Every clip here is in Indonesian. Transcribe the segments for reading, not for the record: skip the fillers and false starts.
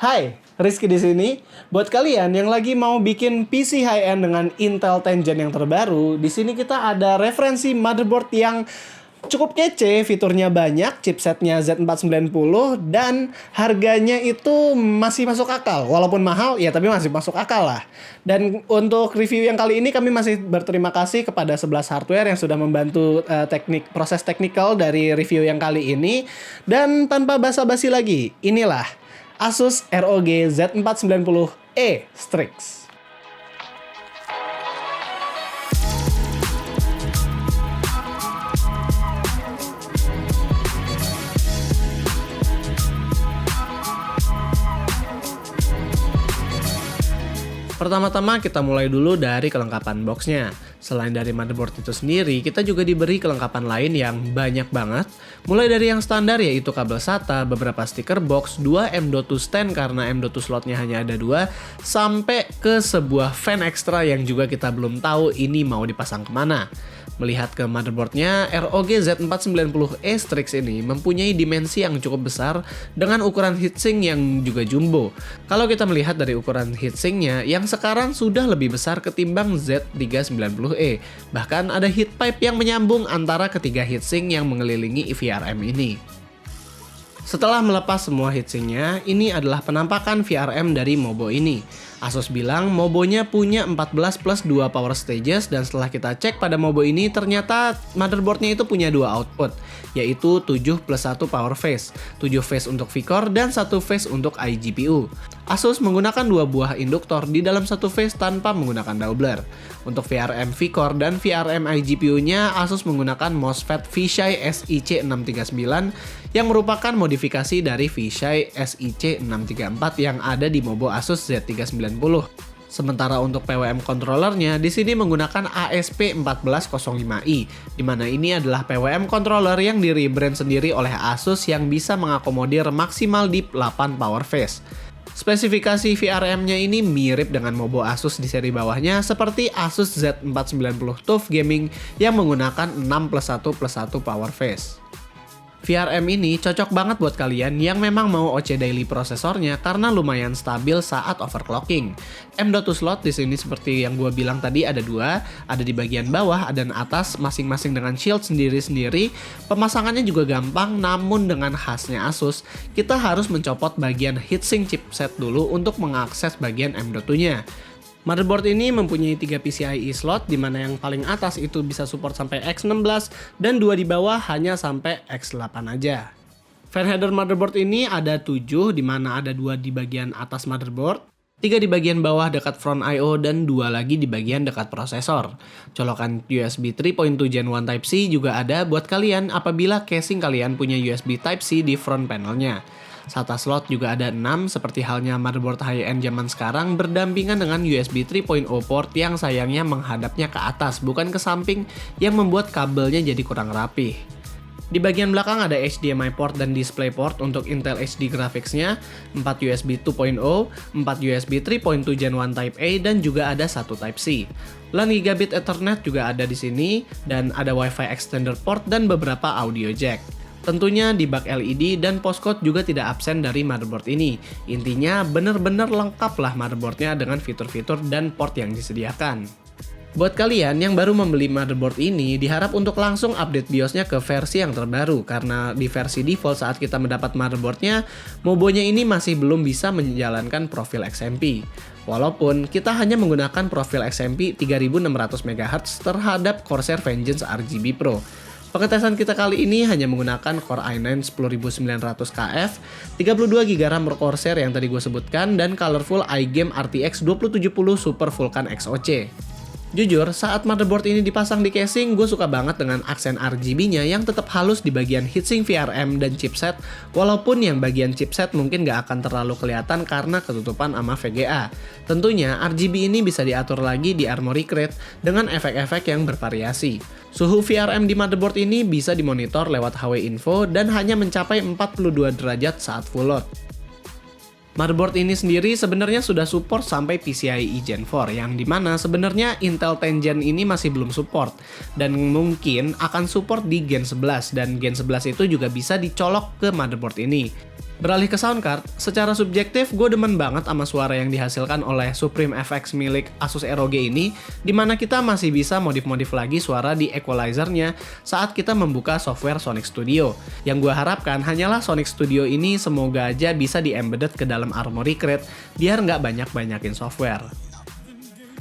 Hai, Rizky di sini. Buat kalian yang lagi mau bikin PC high-end dengan Intel 10 Gen yang terbaru, di sini kita ada referensi motherboard yang cukup kece, fiturnya banyak, chipsetnya Z490, dan harganya itu masih masuk akal. Walaupun mahal, ya tapi masih masuk akal lah. Dan untuk review yang kali ini kami masih berterima kasih kepada 11 Hardware yang sudah membantu proses teknikal dari review yang kali ini. Dan tanpa basa-basi lagi, inilah Asus ROG Z490E Strix. Pertama-tama kita mulai dulu dari kelengkapan boxnya. Selain dari motherboard itu sendiri, kita juga diberi kelengkapan lain yang banyak banget. Mulai dari yang standar yaitu kabel SATA, beberapa stiker box, 2 M.2 stand karena M.2 slotnya hanya ada 2, sampai ke sebuah fan ekstra yang juga kita belum tahu ini mau dipasang kemana. Melihat ke motherboardnya, ROG Z490E Strix ini mempunyai dimensi yang cukup besar dengan ukuran heatsink yang juga jumbo. Kalau kita melihat dari ukuran heatsinknya yang sekarang sudah lebih besar ketimbang Z390E. Bahkan ada heat pipe yang menyambung antara ketiga heatsink yang mengelilingi VRM ini. Setelah melepas semua heatsinknya, ini adalah penampakan VRM dari Mobo ini. Asus bilang Mobonya punya 14 plus 2 power stages, dan setelah kita cek pada Mobo ini ternyata motherboardnya itu punya 2 output, yaitu 7 plus 1 power phase, 7 phase untuk V-Core dan 1 phase untuk iGPU. Asus menggunakan 2 buah induktor di dalam satu phase tanpa menggunakan doubler. Untuk VRM V-Core dan VRM iGPU-nya, Asus menggunakan MOSFET Vishay SIC639 yang merupakan modifikasi dari Vishay SIC634 yang ada di Mobo Asus Z390. Sementara untuk PWM controllernya di sini menggunakan ASP1405i, di mana ini adalah PWM controller yang di rebrand sendiri oleh Asus yang bisa mengakomodir maksimal di 8 power phase. Spesifikasi VRM-nya ini mirip dengan Mobo Asus di seri bawahnya seperti Asus Z490 TUF Gaming yang menggunakan 6 plus 1 plus 1 power phase. VRM ini cocok banget buat kalian yang memang mau OC daily prosesornya karena lumayan stabil saat overclocking. M.2 slot di sini seperti yang gue bilang tadi ada 2, ada di bagian bawah dan atas masing-masing dengan shield sendiri-sendiri. Pemasangannya juga gampang, namun dengan khasnya Asus, kita harus mencopot bagian heatsink chipset dulu untuk mengakses bagian M.2-nya. Motherboard ini mempunyai 3 PCIe slot, di mana yang paling atas itu bisa support sampai X16 dan 2 di bawah hanya sampai X8 aja. Fan header motherboard ini ada 7, di mana ada 2 di bagian atas motherboard, 3 di bagian bawah dekat front I/O, dan 2 lagi di bagian dekat prosesor. Colokan USB 3.2 Gen 1 Type-C juga ada buat kalian apabila casing kalian punya USB Type-C di front panelnya. SATA slot juga ada 6, seperti halnya motherboard high-end zaman sekarang berdampingan dengan USB 3.0 port yang sayangnya menghadapnya ke atas bukan ke samping yang membuat kabelnya jadi kurang rapih. Di bagian belakang ada HDMI port dan DisplayPort untuk Intel HD graphics-nya, 4 USB 2.0, 4 USB 3.2 Gen 1 Type A, dan juga ada 1 Type C. LAN Gigabit Ethernet juga ada di sini, dan ada Wi-Fi extender port dan beberapa audio jack. Tentunya debug LED dan postcode juga tidak absen dari motherboard ini. Intinya bener-bener lengkap lah motherboardnya dengan fitur-fitur dan port yang disediakan. Buat kalian yang baru membeli motherboard ini, diharap untuk langsung update BIOSnya ke versi yang terbaru, karena di versi default saat kita mendapat motherboardnya, Mobonya ini masih belum bisa menjalankan profil XMP. Walaupun kita hanya menggunakan profil XMP 3600 MHz terhadap Corsair Vengeance RGB Pro. Pengetesan kita kali ini hanya menggunakan Core i9 10900KF, 32GB RAM Corsair yang tadi gue sebutkan, dan Colorful iGame RTX 2070 Super Vulkan XOC. Jujur, saat motherboard ini dipasang di casing, gue suka banget dengan aksen RGB-nya yang tetap halus di bagian heatsink VRM dan chipset, walaupun yang bagian chipset mungkin gak akan terlalu kelihatan karena ketutupan sama VGA. Tentunya, RGB ini bisa diatur lagi di Armoury Crate dengan efek-efek yang bervariasi. Suhu VRM di motherboard ini bisa dimonitor lewat HW Info dan hanya mencapai 42 derajat saat full load. Motherboard ini sendiri sebenarnya sudah support sampai PCIe Gen 4, yang dimana sebenarnya Intel 10 Gen ini masih belum support, dan mungkin akan support di Gen 11, dan Gen 11 itu juga bisa dicolok ke motherboard ini. Beralih ke sound card, secara subjektif gue demen banget sama suara yang dihasilkan oleh Supreme FX milik Asus ROG ini, dimana kita masih bisa modif-modif lagi suara di equalizer-nya saat kita membuka software Sonic Studio. Yang gue harapkan hanyalah Sonic Studio ini semoga aja bisa di-embedded ke dalam Armoury Crate, biar nggak banyak-banyakin software.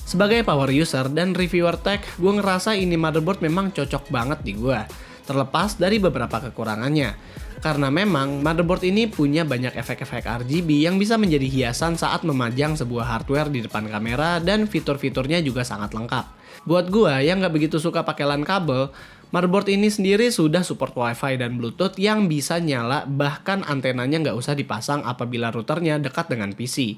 Sebagai power user dan reviewer tech, gue ngerasa ini motherboard memang cocok banget di gue, terlepas dari beberapa kekurangannya. Karena memang motherboard ini punya banyak efek-efek RGB yang bisa menjadi hiasan saat memajang sebuah hardware di depan kamera dan fitur-fiturnya juga sangat lengkap. Buat gua yang nggak begitu suka pakai LAN kabel, motherboard ini sendiri sudah support Wi-Fi dan Bluetooth yang bisa nyala, bahkan antenanya nggak usah dipasang apabila routernya dekat dengan PC.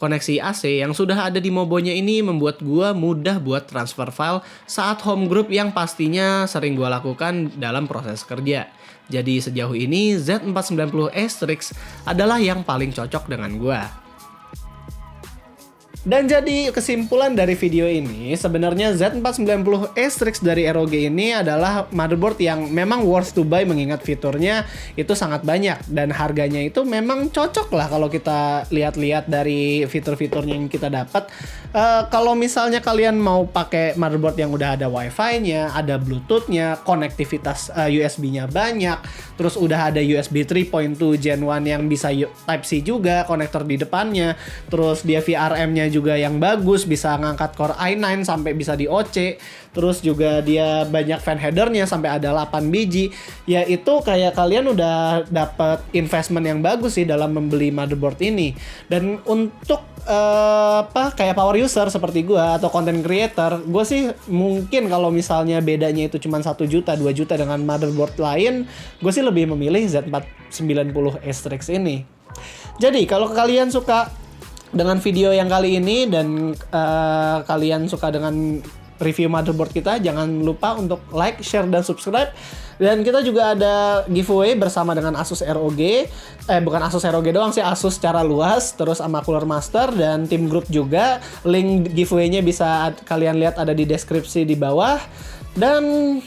Koneksi AC yang sudah ada di Mobonya ini membuat gua mudah buat transfer file saat home group yang pastinya sering gua lakukan dalam proses kerja. Jadi sejauh ini Z490 Astrix adalah yang paling cocok dengan gua. Dan jadi kesimpulan dari video ini, sebenarnya Z490 Astrix dari ROG ini adalah motherboard yang memang worth to buy mengingat fiturnya itu sangat banyak dan harganya itu memang cocok lah kalau kita lihat-lihat dari fitur-fiturnya yang kita dapat. Kalau misalnya kalian mau pakai motherboard yang udah ada Wi-Fi-nya, ada Bluetooth-nya, konektivitas USB-nya banyak, terus udah ada USB 3.2 Gen 1 yang bisa Type-C juga, konektor di depannya, terus dia VRM-nya juga yang bagus, bisa ngangkat Core i9 sampai bisa di OC, terus juga dia banyak fan header-nya sampai ada 8 biji. Ya itu kayak kalian udah dapat investment yang bagus sih dalam membeli motherboard ini. Dan untuk kayak power user seperti gue atau content creator, gue sih mungkin kalau misalnya bedanya itu cuma 1 juta, 2 juta dengan motherboard lain, gue sih lebih memilih Z490 Astrix ini. Jadi kalau kalian suka dengan video yang kali ini dan kalian suka dengan review motherboard kita, jangan lupa untuk like, share, dan subscribe. Dan kita juga ada giveaway bersama dengan Asus ROG. Bukan Asus ROG doang sih, Asus secara luas. Terus sama Cooler Master dan tim grup juga. Link giveaway-nya bisa kalian lihat ada di deskripsi di bawah. Dan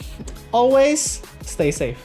always stay safe.